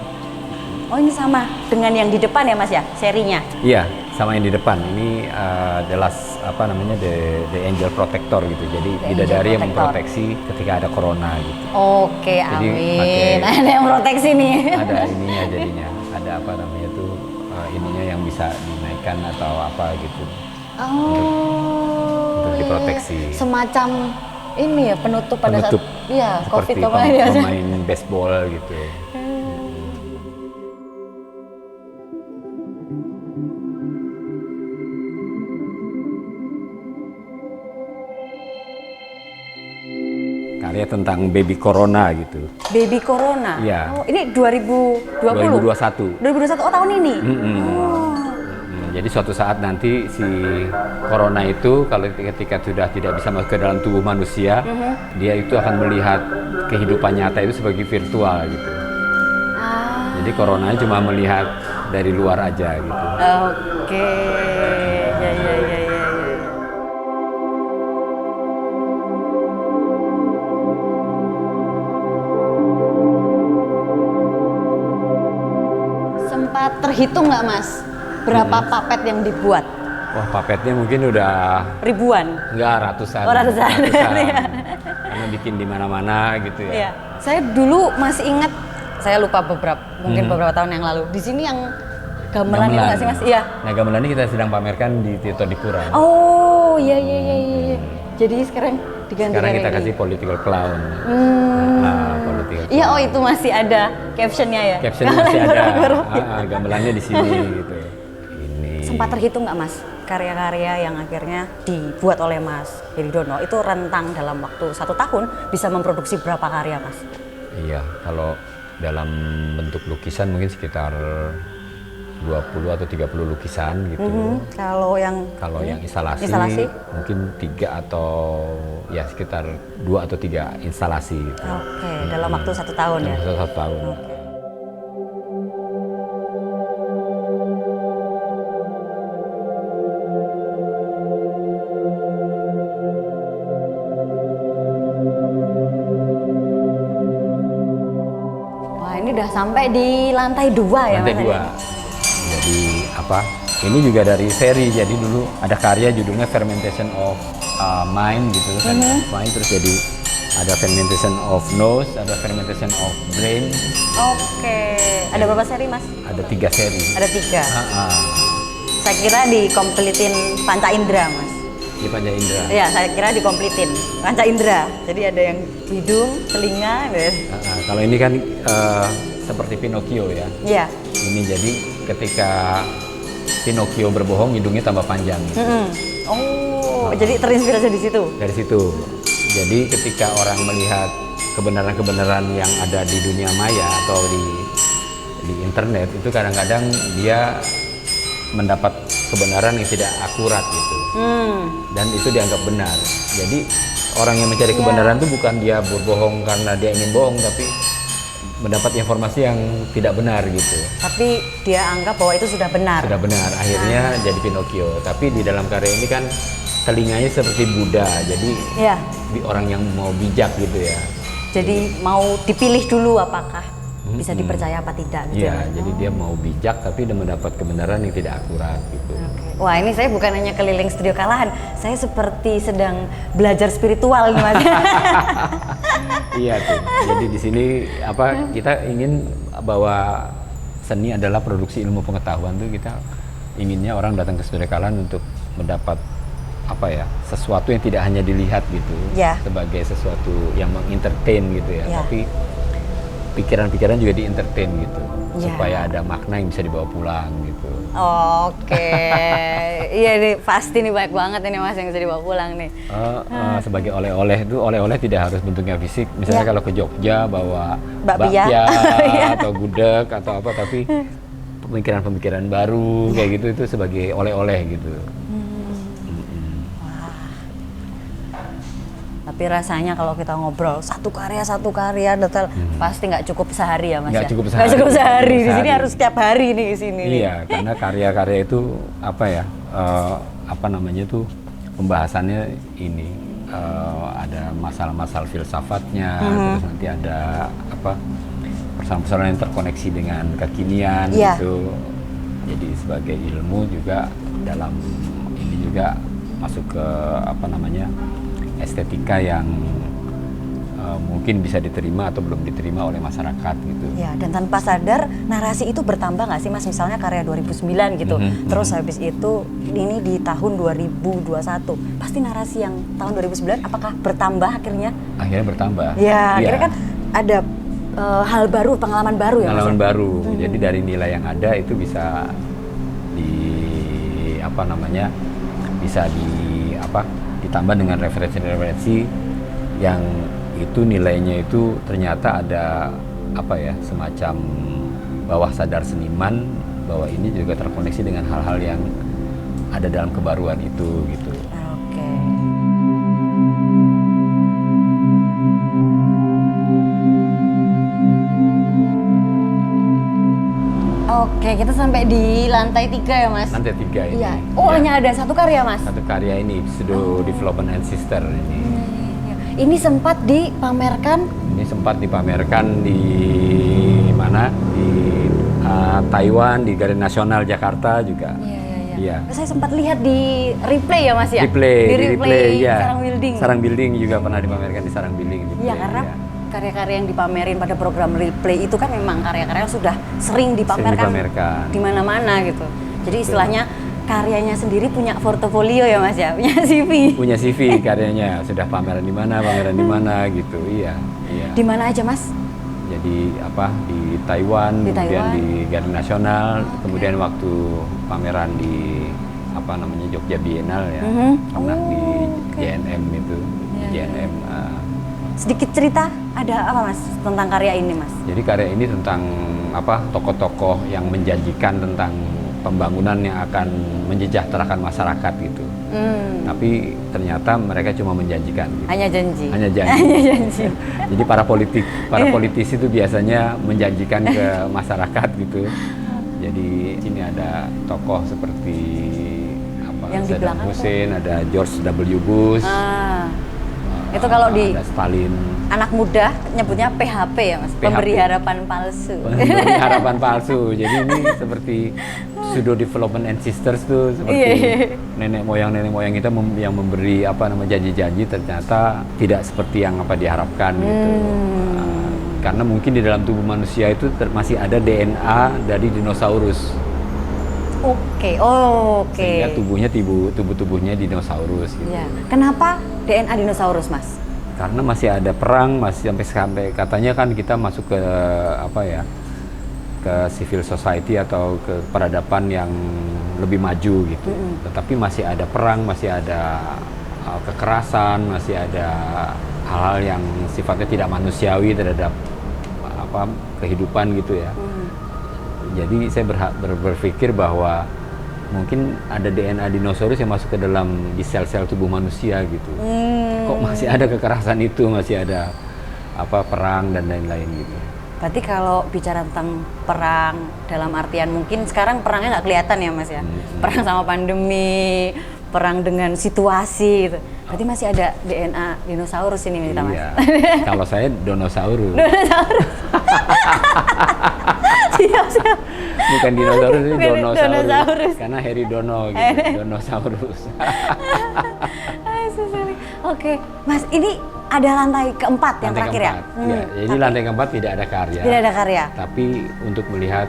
Speaker 1: Oh ini sama dengan yang di depan ya Mas ya, serinya?
Speaker 2: Iya, sama yang di depan. Ini apa namanya the angel protector gitu. Jadi bidadari yang memproteksi ketika ada corona gitu.
Speaker 1: Oke,
Speaker 2: jadi,
Speaker 1: amin. Ada yang proteksi nih.
Speaker 2: Ada ininya jadinya. Ada apa namanya tuh ininya yang bisa dinaikkan atau apa gitu. Untuk diproteksi.
Speaker 1: Semacam ini ya penutup pada saat iya
Speaker 2: seperti
Speaker 1: COVID kemarin ya.
Speaker 2: Pemain baseball gitu. Karya tentang baby corona gitu.
Speaker 1: Baby corona?
Speaker 2: Iya.
Speaker 1: Oh, ini 2020?
Speaker 2: 2021.
Speaker 1: 2021, oh tahun ini?
Speaker 2: Jadi suatu saat nanti si corona itu kalau ketika sudah tidak bisa masuk ke dalam tubuh manusia, dia itu akan melihat kehidupan nyata itu sebagai virtual gitu. Jadi coronanya cuma melihat dari luar aja gitu.
Speaker 1: Oke, ya. Sempat terhitung nggak Mas? Berapa papet yang dibuat?
Speaker 2: Wah, papetnya mungkin udah
Speaker 1: ribuan?
Speaker 2: Enggak, ratusan.
Speaker 1: Oh, ratusan.
Speaker 2: Karena bikin di mana-mana gitu ya.
Speaker 1: Iya. Saya dulu masih ingat, saya lupa mungkin beberapa tahun yang lalu. Di sini yang gamelan itu nggak sih Mas? Iya.
Speaker 2: Nah, gamelan ini kita sedang pamerkan di Tirto di Pura.
Speaker 1: Oh, iya. Jadi sekarang diganti.
Speaker 2: Sekarang kita kasih political clown. Political clown.
Speaker 1: Iya, oh itu masih ada captionnya ya?
Speaker 2: Captionnya masih ada. Gamelannya di sini gitu.
Speaker 1: Sempat terhitung nggak Mas karya-karya yang akhirnya dibuat oleh Mas Heri Dono itu rentang dalam waktu 1 tahun bisa memproduksi berapa karya Mas?
Speaker 2: Iya, kalau dalam bentuk lukisan mungkin sekitar 20 atau 30 lukisan gitu.
Speaker 1: Kalau yang
Speaker 2: instalasi mungkin 3 atau ya sekitar 2 atau 3 instalasi gitu.
Speaker 1: Oke, dalam waktu 1 tahun ya?
Speaker 2: Dalam 1 tahun.
Speaker 1: Okay. Udah sampai di lantai 2 ya
Speaker 2: Lantai
Speaker 1: Mas?
Speaker 2: 2. Jadi apa? Ini juga dari seri. Jadi dulu ada karya judulnya Fermentation of Mind gitu, mind, terus jadi ada Fermentation of Nose, ada Fermentation of Brain.
Speaker 1: Oke. Ada berapa seri, Mas?
Speaker 2: Ada 3 seri.
Speaker 1: Ada 3. Saya kira dikompletin Panca Indera, Mas.
Speaker 2: Di Panca Indera.
Speaker 1: Iya, saya kira dikompletin Panca Indera. Jadi ada yang hidung, telinga,
Speaker 2: kalau ini kan seperti Pinocchio ya.
Speaker 1: Iya.
Speaker 2: Ini jadi ketika Pinocchio berbohong, hidungnya tambah panjang. Gitu.
Speaker 1: Oh, jadi terinspirasi di situ.
Speaker 2: Dari situ. Jadi ketika orang melihat kebenaran-kebenaran yang ada di dunia maya atau di internet, itu kadang-kadang dia mendapat kebenaran yang tidak akurat gitu. Dan itu dianggap benar. Jadi orang yang mencari kebenaran itu bukan dia berbohong karena dia ingin bohong, tapi mendapat informasi yang tidak benar gitu.
Speaker 1: Tapi dia anggap bahwa itu sudah benar.
Speaker 2: Sudah benar, akhirnya jadi Pinocchio. Tapi di dalam karya ini kan telinganya seperti Buddha, jadi orang yang mau bijak gitu ya.
Speaker 1: Jadi mau dipilih dulu apakah bisa dipercaya apa tidak gitu.
Speaker 2: Iya, jadi dia mau bijak tapi dia mendapat kebenaran yang tidak akurat gitu.
Speaker 1: Wah, ini saya bukan hanya keliling studio Kalahan, saya seperti sedang belajar spiritual nih, Mas.
Speaker 2: Iya tuh. Jadi di sini kita ingin bahwa seni adalah produksi ilmu pengetahuan tuh, kita inginnya orang datang ke studio Kalahan untuk mendapat sesuatu yang tidak hanya dilihat gitu, sebagai sesuatu yang mengentertain gitu ya, tapi pikiran-pikiran juga di-entertain gitu, supaya ada makna yang bisa dibawa pulang gitu.
Speaker 1: Oke. Iya nih, pasti nih banyak banget ini, Mas, yang bisa dibawa pulang nih.
Speaker 2: Sebagai oleh-oleh itu, oleh-oleh tidak harus bentuknya fisik. Misalnya kalau ke Jogja bawa bakpia atau gudeg atau apa, tapi pemikiran-pemikiran baru kayak gitu, itu sebagai oleh-oleh gitu.
Speaker 1: Tapi rasanya kalau kita ngobrol satu karya detail pasti nggak cukup sehari ya, Mas.
Speaker 2: Nggak cukup
Speaker 1: sehari. Di sini harus setiap hari nih di sini.
Speaker 2: Iya, karena karya-karya itu pembahasannya ini ada masalah-masalah filsafatnya, terus nanti ada persoalan-persoalan yang terkoneksi dengan kekinian gitu. Jadi sebagai ilmu juga dalam ini juga masuk ke estetika yang mungkin bisa diterima atau belum diterima oleh masyarakat gitu.
Speaker 1: Ya, dan tanpa sadar narasi itu bertambah nggak sih, Mas? Misalnya karya 2009 gitu, terus habis itu ini di tahun 2021, pasti narasi yang tahun 2009 apakah bertambah akhirnya? Akhirnya
Speaker 2: bertambah.
Speaker 1: Ya, akhirnya kan ada hal baru, pengalaman baru ya, Mas?
Speaker 2: Pengalaman baru. Jadi dari nilai yang ada itu bisa ditambah dengan referensi-referensi yang itu nilainya itu ternyata ada semacam bawah sadar seniman bahwa ini juga terkoneksi dengan hal-hal yang ada dalam kebaruan itu gitu.
Speaker 1: Oke, kita sampai di lantai 3 ya, Mas?
Speaker 2: Lantai 3 ini.
Speaker 1: Iya. Oh, hanya ada satu karya, Mas?
Speaker 2: Satu karya ini, Pseudo Development and Sister ini.
Speaker 1: Ini sempat dipamerkan?
Speaker 2: Ini sempat dipamerkan di mana? Di Taiwan, di Galeri Nasional Jakarta juga. Iya.
Speaker 1: Saya sempat lihat di Replay ya, Mas ya?
Speaker 2: Di Replay, ya.
Speaker 1: Sarang Building.
Speaker 2: Sarang Building juga pernah dipamerkan di Sarang Building.
Speaker 1: Iya, karena karya-karya yang dipamerin pada program Replay itu kan memang karya-karya yang sudah sering dipamerkan di mana-mana gitu. Jadi istilahnya karyanya sendiri punya portofolio ya, Mas ya, punya CV.
Speaker 2: Punya CV karyanya, sudah pameran di mana gitu. Iya.
Speaker 1: Di mana aja, Mas?
Speaker 2: Jadi di Taiwan, kemudian di Galeri Nasional, kemudian waktu pameran di Jogja Biennale ya, pernah di JNM itu, JNM.
Speaker 1: Sedikit cerita, ada apa, Mas, tentang karya ini, Mas?
Speaker 2: Jadi karya ini tentang tokoh-tokoh yang menjanjikan tentang pembangunan yang akan mensejahterakan masyarakat gitu. Tapi ternyata mereka cuma menjanjikan. Gitu.
Speaker 1: Hanya janji.
Speaker 2: Hanya janji. Jadi para politisi itu biasanya menjanjikan ke masyarakat gitu. Jadi sini ada tokoh seperti
Speaker 1: yang
Speaker 2: Saddam Hussein, ada George W. Bush.
Speaker 1: Itu kalau di
Speaker 2: ada Stalin.
Speaker 1: Anak muda nyebutnya PHP ya Mas,
Speaker 2: PHP.
Speaker 1: pemberi harapan palsu.
Speaker 2: Pemberi harapan palsu. Jadi ini seperti pseudo development and sisters tuh, seperti nenek moyang kita yang memberi janji-janji ternyata tidak seperti yang diharapkan gitu. Karena mungkin di dalam tubuh manusia itu masih ada DNA dari dinosaurus.
Speaker 1: Oke.
Speaker 2: Sehingga tubuhnya dinosaurus gitu.
Speaker 1: Ya. Kenapa DNA dinosaurus, Mas?
Speaker 2: Karena masih ada perang, masih sampai katanya kan kita masuk ke ke civil society atau ke peradaban yang lebih maju gitu. Tetapi masih ada perang, masih ada kekerasan, masih ada hal-hal yang sifatnya tidak manusiawi terhadap kehidupan gitu ya. Jadi saya berpikir bahwa mungkin ada DNA dinosaurus yang masuk ke dalam di sel-sel tubuh manusia gitu. Kok masih ada kekerasan itu, masih ada perang dan lain-lain gitu.
Speaker 1: Berarti kalau bicara tentang perang dalam artian mungkin sekarang perangnya nggak kelihatan ya Mas ya. Perang sama pandemi, perang dengan situasi gitu. Berarti masih ada DNA dinosaurus ini Mas.
Speaker 2: Iya. Kalau saya dinosaurus.
Speaker 1: Siap.
Speaker 2: Bukan dinosaurus, ini
Speaker 1: Donosaurus.
Speaker 2: donosaurus. Karena Harry Dono gitu, dinosaurus.
Speaker 1: Oke, Mas, ini ada lantai keempat yang terakhir ya?
Speaker 2: Ya, jadi lantai keempat tidak ada karya.
Speaker 1: Tidak ada karya.
Speaker 2: Tapi untuk melihat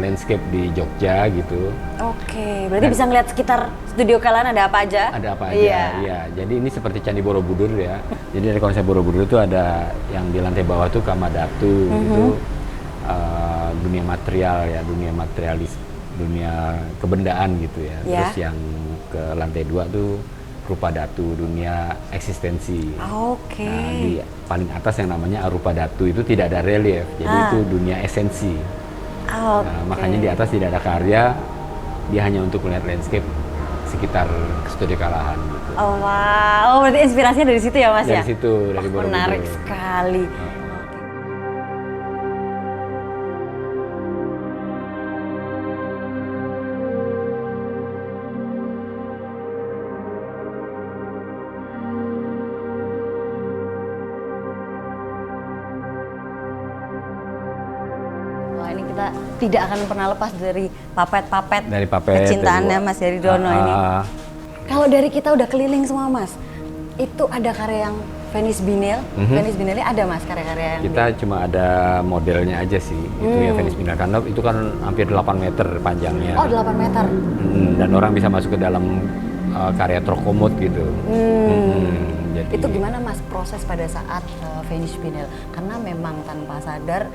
Speaker 2: landscape di Jogja gitu.
Speaker 1: Oke, berarti bisa ngeliat sekitar studio kalian ada apa aja?
Speaker 2: Ada apa aja, iya. Jadi ini seperti Candi Borobudur ya. Jadi dari konsep Borobudur itu ada yang di lantai bawah tuh Kamadhatu, itu dunia material ya, dunia materialis, dunia kebendaan gitu ya. Terus yang ke lantai 2 tuh Rupadatu, dunia eksistensi.
Speaker 1: Oke.
Speaker 2: Nah, di paling atas yang namanya Arupadatu itu tidak ada relief, jadi itu dunia esensi. Nah, makanya di atas tidak ada karya, dia hanya untuk melihat landscape sekitar Studio Kalahan gitu.
Speaker 1: Oh wow, berarti inspirasinya dari situ ya Mas ya?
Speaker 2: Dari situ, dari Borobudur.
Speaker 1: Menarik sekali. Kita tidak akan pernah lepas dari papet-papet kecintaannya Mas Harry Dono ini. Kalau dari kita udah keliling semua Mas, itu ada karya yang Venice Biennale. Venice Biennale ada Mas karya-karya yang
Speaker 2: kita cuma ada modelnya aja sih, itu ya Venice Biennale, karena itu kan hampir 8 meter panjangnya.
Speaker 1: Oh 8 meter.
Speaker 2: Dan orang bisa masuk ke dalam karya Trokomot gitu. Jadi,
Speaker 1: itu gimana Mas proses pada saat Venice Biennale? Karena memang tanpa sadar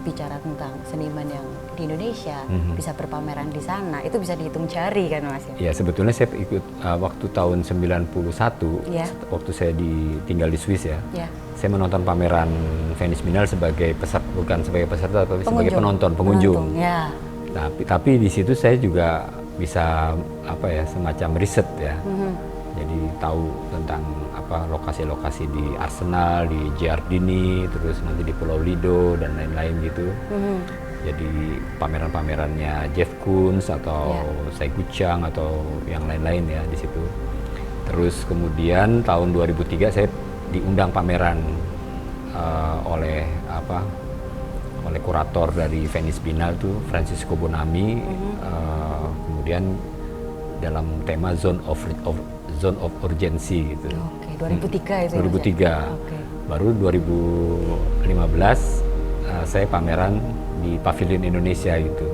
Speaker 1: bicara tentang seniman yang di Indonesia bisa berpameran di sana, itu bisa dihitung jari kan Mas ya?
Speaker 2: Ya sebetulnya saya ikut waktu tahun 91, waktu saya tinggal di Swiss ya. Saya menonton pameran Venice Biennale sebagai peserta, bukan sebagai peserta tapi sebagai pengunjung.
Speaker 1: Ya.
Speaker 2: Tapi di situ saya juga bisa semacam riset ya. Jadi tahu tentang lokasi-lokasi di Arsenal, di Giardini, terus nanti di Pulau Lido dan lain-lain gitu. Jadi pameran-pamerannya Jeff Koons atau Sai Guchang atau yang lain-lain ya di situ. Terus kemudian tahun 2003 saya diundang pameran oleh kurator dari Venice Biennale tuh Francisco Bonami. Kemudian dalam tema zone of urgency gitu.
Speaker 1: Oke, 2003 itu
Speaker 2: 2003.
Speaker 1: Ya?
Speaker 2: Baru 2015 saya pameran di Pavilion Indonesia gitu.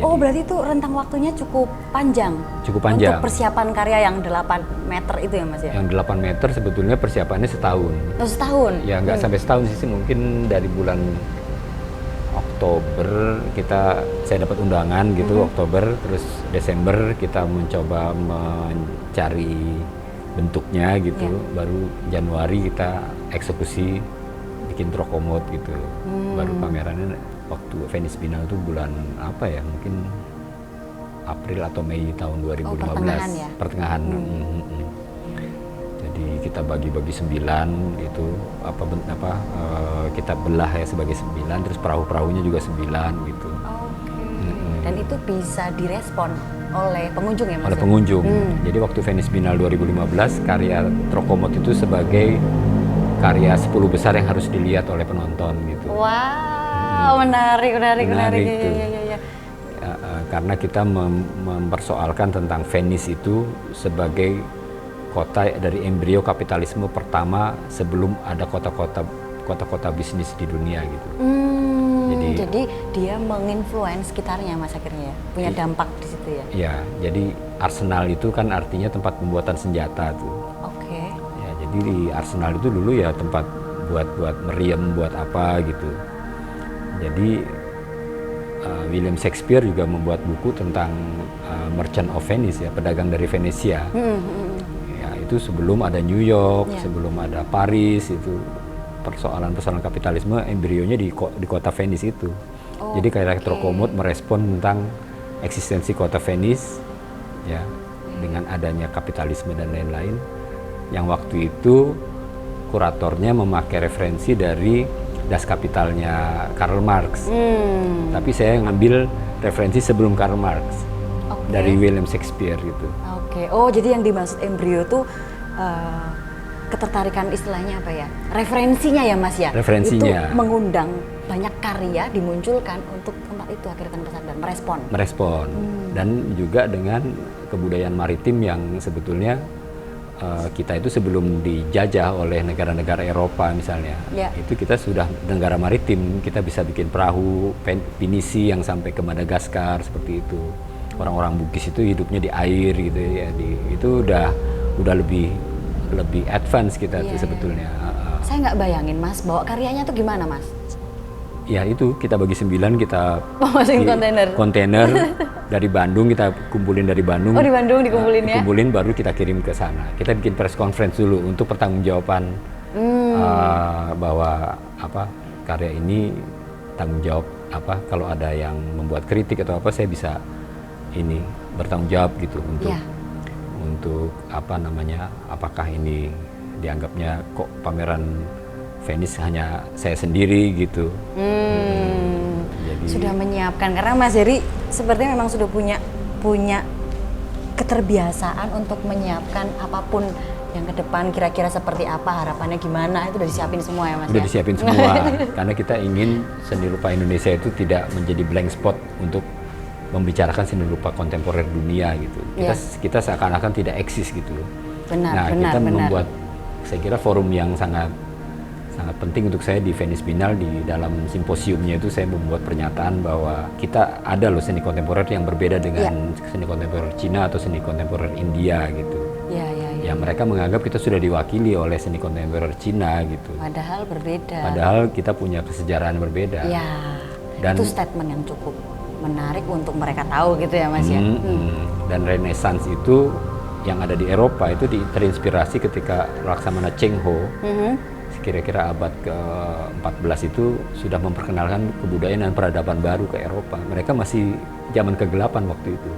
Speaker 1: Oh, berarti itu rentang waktunya cukup panjang.
Speaker 2: Cukup panjang.
Speaker 1: Untuk persiapan karya yang 8 meter itu ya Mas ya?
Speaker 2: Yang 8 meter sebetulnya persiapannya setahun.
Speaker 1: Oh, setahun?
Speaker 2: Ya nggak sampai setahun sih, mungkin dari bulan Oktober saya dapat undangan gitu, Oktober, terus Desember kita mencoba mencari bentuknya gitu, baru Januari kita eksekusi bikin Trokomot gitu, baru pamerannya waktu Venice Biennale itu bulan mungkin April atau Mei tahun 2015.
Speaker 1: Pertengahan ya?
Speaker 2: Pertengahan. Jadi kita bagi-bagi 9 itu kita belah ya sebagai 9, terus perahu-perahunya juga 9 gitu.
Speaker 1: Dan itu bisa direspon oleh pengunjung ya Mas?
Speaker 2: Oleh pengunjung. Jadi waktu Venice Biennale 2015 karya Trocomot itu sebagai karya 10 besar yang harus dilihat oleh penonton gitu.
Speaker 1: Wow, menarik. Ya.
Speaker 2: Karena kita mempersoalkan tentang Venice itu sebagai kota dari embrio kapitalisme pertama sebelum ada kota-kota bisnis di dunia gitu.
Speaker 1: Jadi dia menginfluence sekitarnya Mas akhirnya ya, punya dampak di situ ya.
Speaker 2: Iya, jadi arsenal itu kan artinya tempat pembuatan senjata tuh. Ya, jadi di arsenal itu dulu ya tempat buat meriam, buat apa gitu. Jadi William Shakespeare juga membuat buku tentang Merchant of Venice ya, pedagang dari Venesia. Ya, itu sebelum ada New York, sebelum ada Paris, itu persoalan kapitalisme embrionya di kota Venice itu. Jadi karya Trocomot merespon tentang eksistensi kota Venice ya, dengan adanya kapitalisme dan lain-lain. Yang waktu itu kuratornya memakai referensi dari Das Kapitalnya Karl Marx. Tapi saya ngambil referensi sebelum Karl Marx dari William Shakespeare gitu.
Speaker 1: Oh, jadi yang dimaksud embrio tuh ketertarikan istilahnya apa ya? Referensinya ya Mas ya?
Speaker 2: Referensinya.
Speaker 1: Itu mengundang banyak karya dimunculkan untuk tempat itu akhirnya tanpa sadar merespon. Dan juga dengan kebudayaan maritim yang sebetulnya kita itu sebelum dijajah oleh negara-negara Eropa misalnya, itu kita sudah negara maritim, kita bisa bikin perahu pinisi yang sampai ke Madagaskar seperti itu. Orang-orang Bugis itu hidupnya di air gitu ya, itu udah lebih advance kita tuh sebetulnya. Saya nggak bayangin Mas, bawa karyanya tuh gimana Mas?
Speaker 2: Ya itu kita bagi 9, kita
Speaker 1: masukin
Speaker 2: kontainer dari Bandung, kita kumpulin dari Bandung.
Speaker 1: Oh di Bandung dikumpulin ya?
Speaker 2: Dikumpulin baru kita kirim ke sana. Kita bikin press conference dulu untuk pertanggungjawaban bahwa karya ini tanggung jawab kalau ada yang membuat kritik atau apa, saya bisa bertanggung jawab gitu untuk apakah ini dianggapnya kok pameran Venice hanya saya sendiri gitu. Jadi
Speaker 1: sudah menyiapkan, karena Mas Heri sepertinya memang sudah punya keterbiasaan untuk menyiapkan apapun yang ke depan, kira-kira seperti apa, harapannya gimana, itu udah disiapin semua ya Mas?
Speaker 2: Udah disiapin semua, karena kita ingin seni rupa Indonesia itu tidak menjadi blank spot untuk membicarakan seni rupa kontemporer dunia gitu. Kita seakan-akan tidak eksis gitu loh. Kita membuat, saya kira forum yang sangat penting untuk saya di Venice Biennale. Di dalam simposiumnya itu saya membuat pernyataan bahwa kita ada loh seni kontemporer yang berbeda dengan seni kontemporer Cina atau seni kontemporer India gitu. Ya mereka menganggap kita sudah diwakili oleh seni kontemporer Cina gitu.
Speaker 1: Padahal berbeda.
Speaker 2: Padahal kita punya kesejarahan berbeda.
Speaker 1: Dan itu statement yang cukup menarik untuk mereka tahu gitu ya Mas ya.
Speaker 2: Dan Renaissance itu yang ada di Eropa itu terinspirasi ketika Laksamana Cheng Ho kira-kira abad ke-14 itu sudah memperkenalkan kebudayaan dan peradaban baru ke Eropa. Mereka masih zaman kegelapan waktu itu.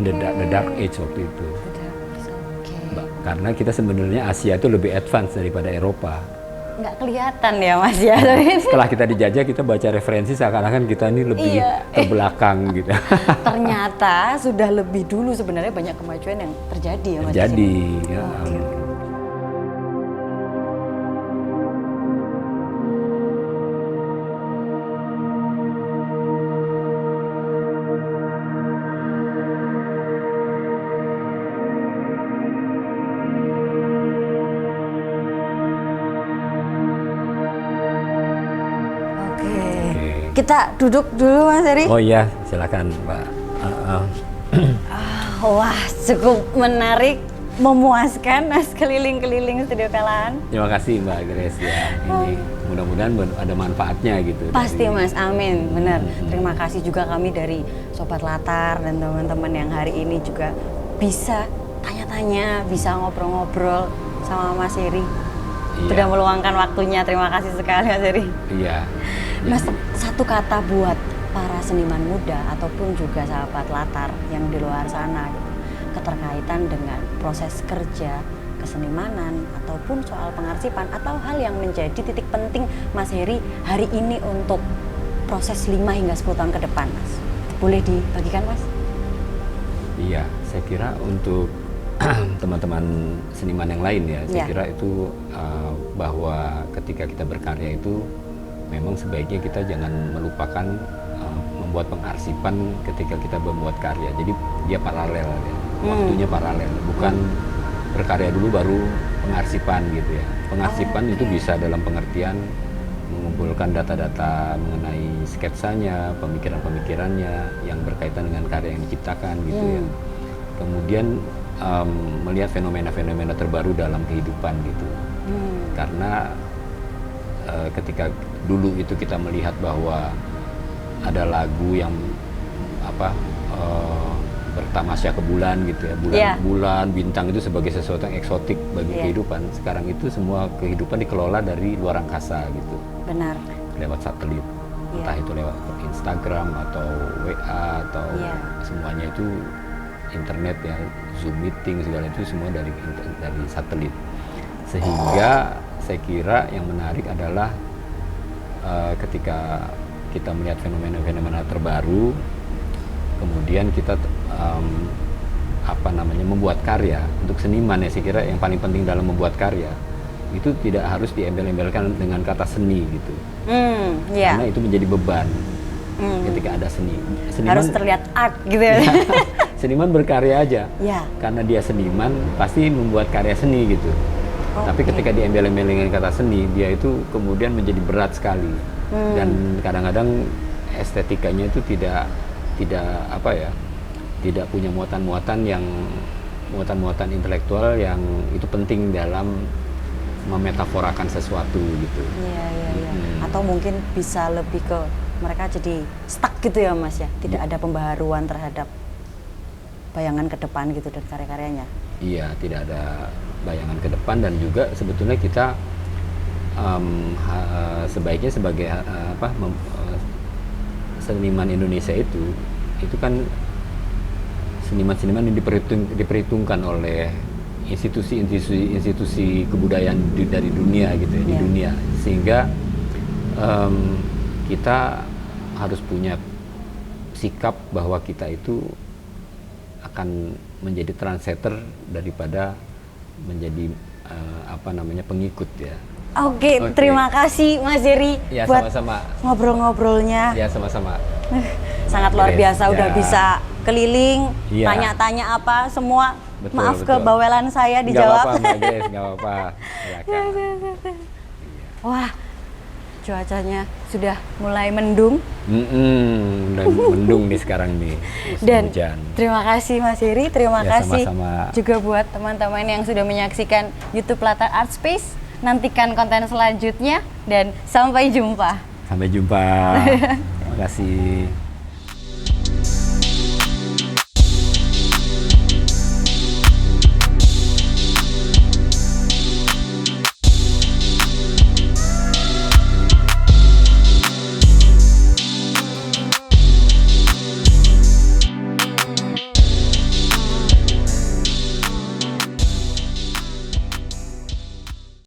Speaker 2: The Dark Age waktu itu. Karena kita sebenarnya Asia itu lebih advance daripada Eropa.
Speaker 1: Nggak kelihatan ya Mas ya.
Speaker 2: Setelah kita dijajah, kita baca referensi seakan-akan kita ini lebih terbelakang gitu.
Speaker 1: Ternyata sudah lebih dulu sebenarnya banyak kemajuan yang terjadi ya Mas.
Speaker 2: Terjadi.
Speaker 1: Kita duduk dulu Mas Heri.
Speaker 2: Oh iya, silakan Mbak.
Speaker 1: Wah, cukup menarik, memuaskan Mas keliling-keliling Studio Kalahan.
Speaker 2: Terima kasih Mbak Grace ya. Ini mudah-mudahan ada manfaatnya gitu.
Speaker 1: Pasti Mas, amin. Benar. Terima kasih juga kami dari Sobat Latar dan teman-teman yang hari ini juga bisa tanya-tanya, bisa ngobrol-ngobrol sama Mas Heri. Sudah meluangkan waktunya. Terima kasih sekali Mas Heri.
Speaker 2: Iya.
Speaker 1: Mas, satu kata buat para seniman muda ataupun juga sahabat latar yang di luar sana gitu, keterkaitan dengan proses kerja kesenimanan ataupun soal pengarsipan atau hal yang menjadi titik penting Mas Heri hari ini untuk proses 5 hingga 10 tahun ke depan Mas. Boleh dibagikan Mas?
Speaker 2: Iya, saya kira untuk teman-teman seniman yang lain ya, saya kira itu bahwa ketika kita berkarya itu memang sebaiknya kita jangan melupakan membuat pengarsipan ketika kita membuat karya. Jadi dia paralel ya, waktunya paralel, bukan berkarya dulu baru pengarsipan gitu ya. Pengarsipan itu bisa dalam pengertian mengumpulkan data-data mengenai sketsanya, pemikiran-pemikirannya yang berkaitan dengan karya yang diciptakan gitu ya. Kemudian melihat fenomena-fenomena terbaru dalam kehidupan gitu. Karena ketika dulu itu kita melihat bahwa ada lagu yang bertamasya ke bulan gitu ya, bulan, bintang itu sebagai sesuatu yang eksotik bagi kehidupan. Sekarang itu semua kehidupan dikelola dari luar angkasa gitu.
Speaker 1: Benar. Lewat
Speaker 2: satelit, entah itu lewat Instagram atau WA atau semuanya itu internet ya, Zoom meeting segala itu semua dari satelit. Sehingga saya kira yang menarik adalah ketika kita melihat fenomena-fenomena terbaru, kemudian kita membuat karya untuk seniman ya, saya kira yang paling penting dalam membuat karya itu tidak harus diembel-embelkan dengan kata seni gitu. Karena itu menjadi beban ketika ada seni. Seniman
Speaker 1: harus terlihat art gitu ya.
Speaker 2: Seniman berkarya aja, karena dia seniman pasti membuat karya seni gitu. Tapi ketika diembel-embel dengan kata seni, dia itu kemudian menjadi berat sekali. Dan kadang-kadang estetikanya itu tidak punya muatan-muatan intelektual yang itu penting dalam memetaforakan sesuatu gitu.
Speaker 1: Atau mungkin bisa lebih ke mereka jadi stuck gitu ya Mas ya, tidak ada pembaharuan terhadap bayangan ke depan gitu dan karya-karyanya.
Speaker 2: Iya, tidak ada bayangan ke depan, dan juga sebetulnya kita sebaiknya sebagai seniman Indonesia itu kan seniman-seniman yang diperhitungkan oleh institusi kebudayaan dari dunia gitu ya, di dunia, sehingga kita harus punya sikap bahwa kita itu akan menjadi trendsetter daripada menjadi pengikut ya.
Speaker 1: Oke, terima kasih Mas Jerry buat
Speaker 2: sama-sama
Speaker 1: ngobrol-ngobrolnya.
Speaker 2: Ya, sama-sama.
Speaker 1: Sangat luar biasa, udah bisa keliling, tanya-tanya apa semua. Maaf kebawelan saya dijawab.
Speaker 2: Gak apa-apa Mbak Grace, gak apa-apa.
Speaker 1: Wah, cuacanya sudah mulai mendung.
Speaker 2: Udah mendung nih sekarang nih,
Speaker 1: dan
Speaker 2: hujan.
Speaker 1: Terima kasih Mas Jerry, terima kasih
Speaker 2: sama-sama
Speaker 1: juga buat teman-teman yang sudah menyaksikan YouTube Latar Art Space. Nantikan konten selanjutnya dan sampai jumpa.
Speaker 2: Sampai jumpa. Terima kasih.